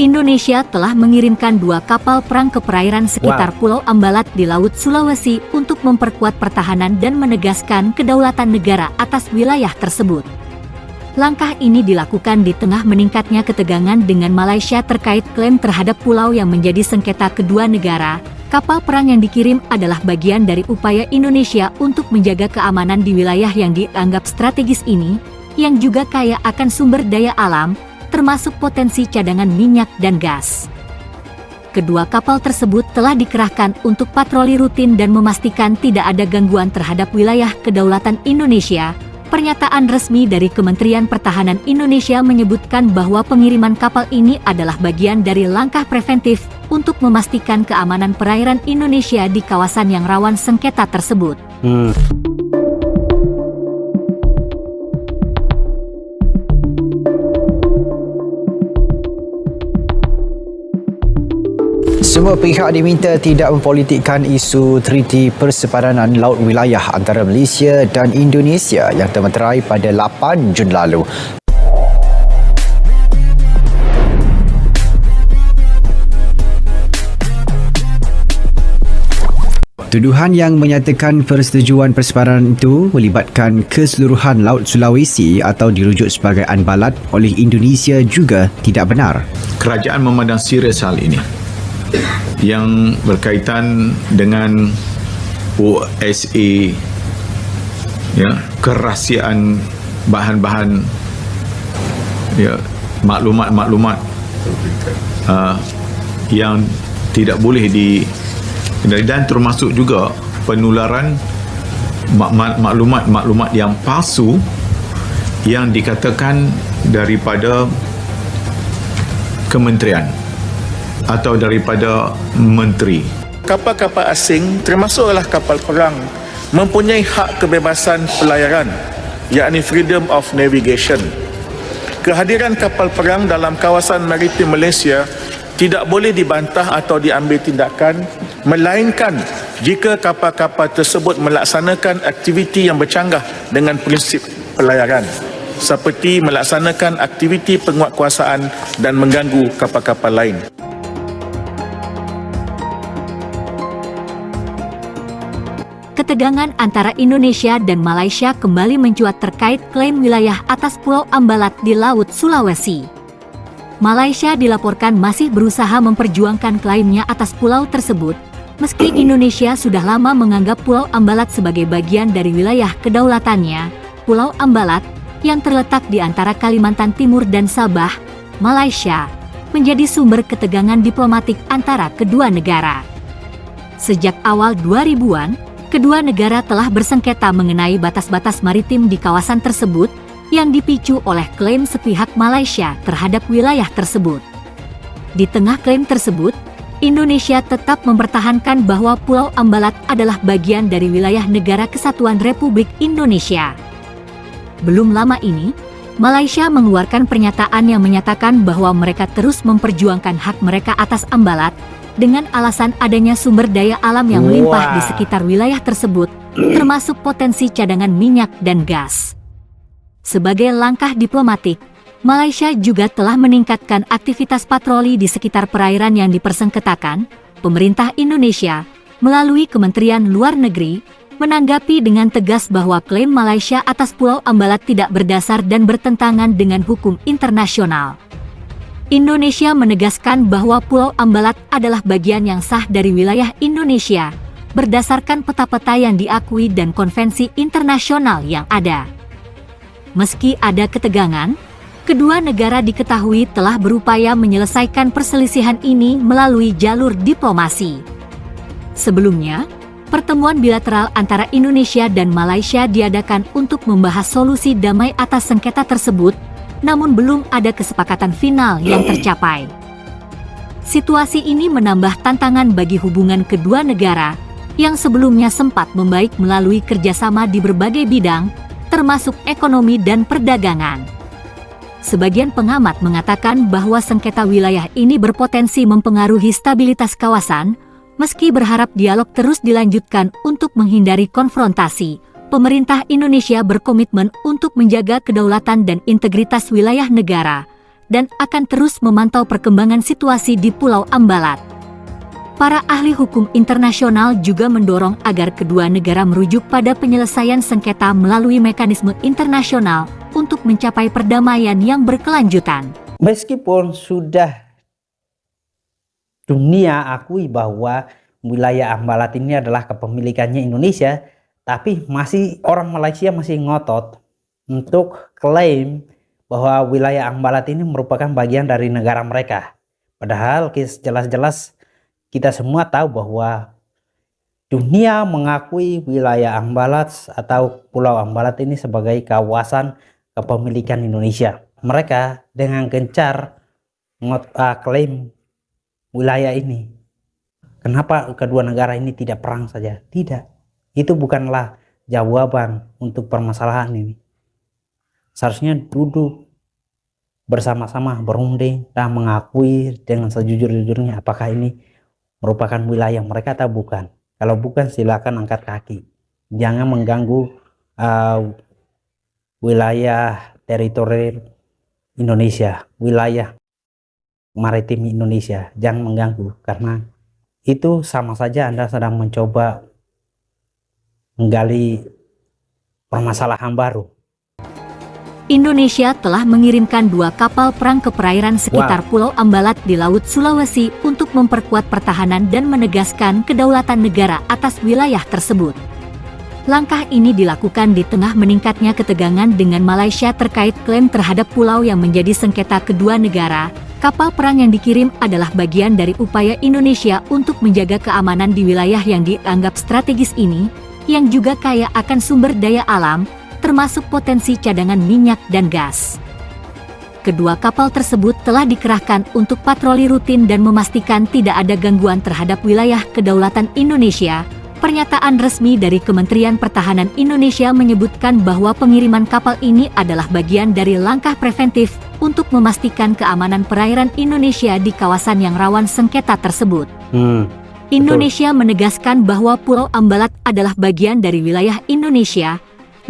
Indonesia telah mengirimkan 2 kapal perang ke perairan sekitar Pulau Ambalat di Laut Sulawesi untuk memperkuat pertahanan dan menegaskan kedaulatan negara atas wilayah tersebut. Langkah ini dilakukan di tengah meningkatnya ketegangan dengan Malaysia terkait klaim terhadap pulau yang menjadi sengketa kedua negara. Kapal perang yang dikirim adalah bagian dari upaya Indonesia untuk menjaga keamanan di wilayah yang dianggap strategis ini, yang juga kaya akan sumber daya alam, termasuk potensi cadangan minyak dan gas. Kedua kapal tersebut telah dikerahkan untuk patroli rutin dan memastikan tidak ada gangguan terhadap wilayah kedaulatan Indonesia. Pernyataan resmi dari Kementerian Pertahanan Indonesia menyebutkan bahwa pengiriman kapal ini adalah bagian dari langkah preventif untuk memastikan keamanan perairan Indonesia di kawasan yang rawan sengketa tersebut. Semua pihak diminta tidak mempolitikkan isu Treaty Persepadanan Laut Wilayah antara Malaysia dan Indonesia yang termeterai pada 8 Jun lalu. Tuduhan yang menyatakan persetujuan persepadanan itu melibatkan keseluruhan Laut Sulawesi atau dirujuk sebagai Ambalat oleh Indonesia juga tidak benar. Kerajaan memandang serius hal ini yang berkaitan dengan OSA, ya, kerahsiaan bahan-bahan, ya, maklumat-maklumat yang tidak boleh dan termasuk juga penularan maklumat-maklumat yang palsu yang dikatakan daripada kementerian atau daripada menteri. Kapal-kapal asing termasuklah kapal perang mempunyai hak kebebasan pelayaran, yakni freedom of navigation. Kehadiran kapal perang dalam kawasan maritim Malaysia tidak boleh dibantah atau diambil tindakan, melainkan jika kapal-kapal tersebut melaksanakan aktiviti yang bercanggah dengan prinsip pelayaran, seperti melaksanakan aktiviti penguatkuasaan dan mengganggu kapal-kapal lain. Ketegangan antara Indonesia dan Malaysia kembali mencuat terkait klaim wilayah atas Pulau Ambalat di Laut Sulawesi. Malaysia dilaporkan masih berusaha memperjuangkan klaimnya atas pulau tersebut, meski Indonesia sudah lama menganggap Pulau Ambalat sebagai bagian dari wilayah kedaulatannya. Pulau Ambalat, yang terletak di antara Kalimantan Timur dan Sabah, Malaysia, menjadi sumber ketegangan diplomatik antara kedua negara. Sejak awal 2000-an, kedua negara telah bersengketa mengenai batas-batas maritim di kawasan tersebut yang dipicu oleh klaim sepihak Malaysia terhadap wilayah tersebut. Di tengah klaim tersebut, Indonesia tetap mempertahankan bahwa Pulau Ambalat adalah bagian dari wilayah Negara Kesatuan Republik Indonesia. Belum lama ini, Malaysia mengeluarkan pernyataan yang menyatakan bahwa mereka terus memperjuangkan hak mereka atas Ambalat, dengan alasan adanya sumber daya alam yang melimpah di sekitar wilayah tersebut, termasuk potensi cadangan minyak dan gas. Sebagai langkah diplomatik, Malaysia juga telah meningkatkan aktivitas patroli di sekitar perairan yang dipersengketakan. Pemerintah Indonesia, melalui Kementerian Luar Negeri, menanggapi dengan tegas bahwa klaim Malaysia atas Pulau Ambalat tidak berdasar dan bertentangan dengan hukum internasional. Indonesia menegaskan bahwa Pulau Ambalat adalah bagian yang sah dari wilayah Indonesia, berdasarkan peta-peta yang diakui dan konvensi internasional yang ada. Meski ada ketegangan, kedua negara diketahui telah berupaya menyelesaikan perselisihan ini melalui jalur diplomasi. Sebelumnya, pertemuan bilateral antara Indonesia dan Malaysia diadakan untuk membahas solusi damai atas sengketa tersebut, namun belum ada kesepakatan final yang tercapai. Situasi ini menambah tantangan bagi hubungan kedua negara yang sebelumnya sempat membaik melalui kerjasama di berbagai bidang, termasuk ekonomi dan perdagangan. Sebagian pengamat mengatakan bahwa sengketa wilayah ini berpotensi mempengaruhi stabilitas kawasan, meski berharap dialog terus dilanjutkan untuk menghindari konfrontasi. Pemerintah Indonesia berkomitmen untuk menjaga kedaulatan dan integritas wilayah negara, dan akan terus memantau perkembangan situasi di Pulau Ambalat. Para ahli hukum internasional juga mendorong agar kedua negara merujuk pada penyelesaian sengketa melalui mekanisme internasional untuk mencapai perdamaian yang berkelanjutan. Meskipun sudah dunia akui bahwa wilayah Ambalat ini adalah kepemilikannya Indonesia, tapi orang Malaysia masih ngotot untuk klaim bahwa wilayah Ambalat ini merupakan bagian dari negara mereka. Padahal jelas-jelas kita semua tahu bahwa dunia mengakui wilayah Ambalat atau Pulau Ambalat ini sebagai kawasan kepemilikan Indonesia. Mereka dengan gencar klaim wilayah ini. Kenapa kedua negara ini tidak perang saja? Tidak. Itu bukanlah jawaban untuk permasalahan ini. Seharusnya duduk bersama-sama berunding dan mengakui dengan sejujur-jujurnya apakah ini merupakan wilayah mereka atau bukan. Kalau bukan, silakan angkat kaki. Jangan mengganggu wilayah teritori Indonesia, wilayah maritim Indonesia. Jangan mengganggu, karena itu sama saja Anda sedang mencoba menggali permasalahan baru. Indonesia telah mengirimkan 2 kapal perang ke perairan sekitar Pulau Ambalat di Laut Sulawesi untuk memperkuat pertahanan dan menegaskan kedaulatan negara atas wilayah tersebut. Langkah ini dilakukan di tengah meningkatnya ketegangan dengan Malaysia terkait klaim terhadap pulau yang menjadi sengketa kedua negara. Kapal perang yang dikirim adalah bagian dari upaya Indonesia untuk menjaga keamanan di wilayah yang dianggap strategis ini, yang juga kaya akan sumber daya alam, termasuk potensi cadangan minyak dan gas. Kedua kapal tersebut telah dikerahkan untuk patroli rutin dan memastikan tidak ada gangguan terhadap wilayah kedaulatan Indonesia. Pernyataan resmi dari Kementerian Pertahanan Indonesia menyebutkan bahwa pengiriman kapal ini adalah bagian dari langkah preventif untuk memastikan keamanan perairan Indonesia di kawasan yang rawan sengketa tersebut. Indonesia menegaskan bahwa Pulau Ambalat adalah bagian dari wilayah Indonesia,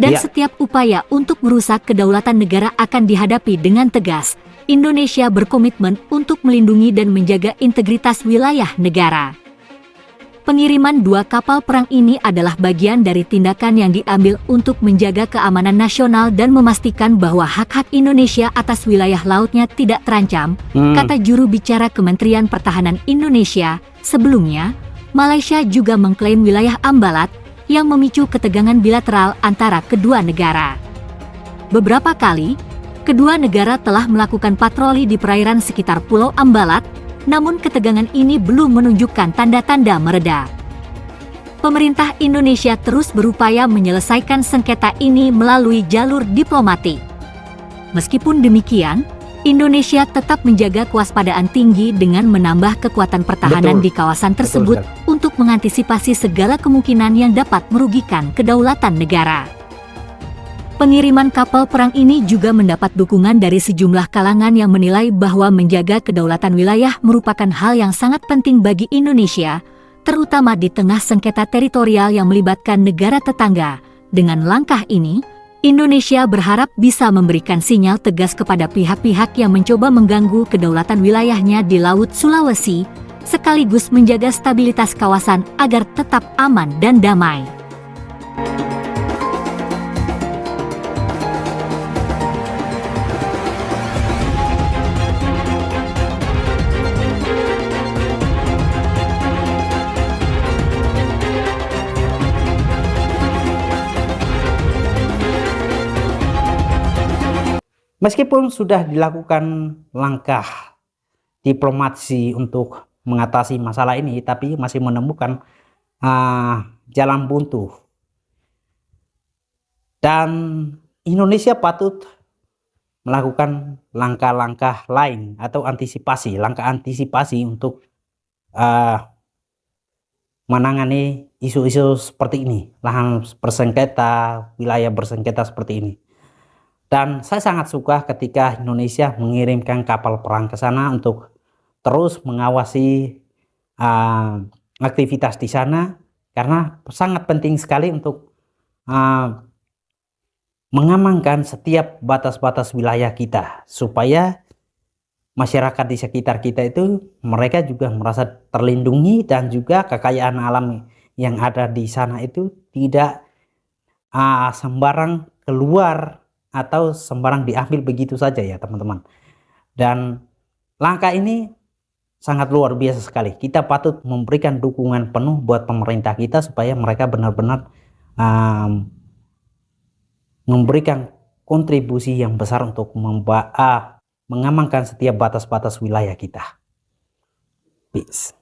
dan setiap upaya untuk merusak kedaulatan negara akan dihadapi dengan tegas. Indonesia berkomitmen untuk melindungi dan menjaga integritas wilayah negara. Pengiriman 2 kapal perang ini adalah bagian dari tindakan yang diambil untuk menjaga keamanan nasional dan memastikan bahwa hak-hak Indonesia atas wilayah lautnya tidak terancam, kata juru bicara Kementerian Pertahanan Indonesia. Sebelumnya, Malaysia juga mengklaim wilayah Ambalat yang memicu ketegangan bilateral antara kedua negara. Beberapa kali, kedua negara telah melakukan patroli di perairan sekitar Pulau Ambalat, namun ketegangan ini belum menunjukkan tanda-tanda mereda. Pemerintah Indonesia terus berupaya menyelesaikan sengketa ini melalui jalur diplomatik. Meskipun demikian, Indonesia tetap menjaga kewaspadaan tinggi dengan menambah kekuatan pertahanan di kawasan tersebut untuk mengantisipasi segala kemungkinan yang dapat merugikan kedaulatan negara. Pengiriman kapal perang ini juga mendapat dukungan dari sejumlah kalangan yang menilai bahwa menjaga kedaulatan wilayah merupakan hal yang sangat penting bagi Indonesia, terutama di tengah sengketa teritorial yang melibatkan negara tetangga. Dengan langkah ini, Indonesia berharap bisa memberikan sinyal tegas kepada pihak-pihak yang mencoba mengganggu kedaulatan wilayahnya di Laut Sulawesi, sekaligus menjaga stabilitas kawasan agar tetap aman dan damai. Meskipun sudah dilakukan langkah diplomasi untuk mengatasi masalah ini, tapi masih menemukan jalan buntu. Dan Indonesia patut melakukan langkah-langkah lain atau langkah antisipasi untuk menangani isu-isu seperti ini, lahan bersengketa, wilayah bersengketa seperti ini. Dan saya sangat suka ketika Indonesia mengirimkan kapal perang ke sana untuk terus mengawasi aktivitas di sana, karena sangat penting sekali untuk mengamankan setiap batas-batas wilayah kita, supaya masyarakat di sekitar kita itu mereka juga merasa terlindungi, dan juga kekayaan alam yang ada di sana itu tidak sembarang keluar atau sembarang diambil begitu saja ya teman-teman. Dan langkah ini sangat luar biasa sekali. Kita patut memberikan dukungan penuh buat pemerintah kita supaya mereka benar-benar memberikan kontribusi yang besar untuk mengamankan setiap batas-batas wilayah kita. Peace.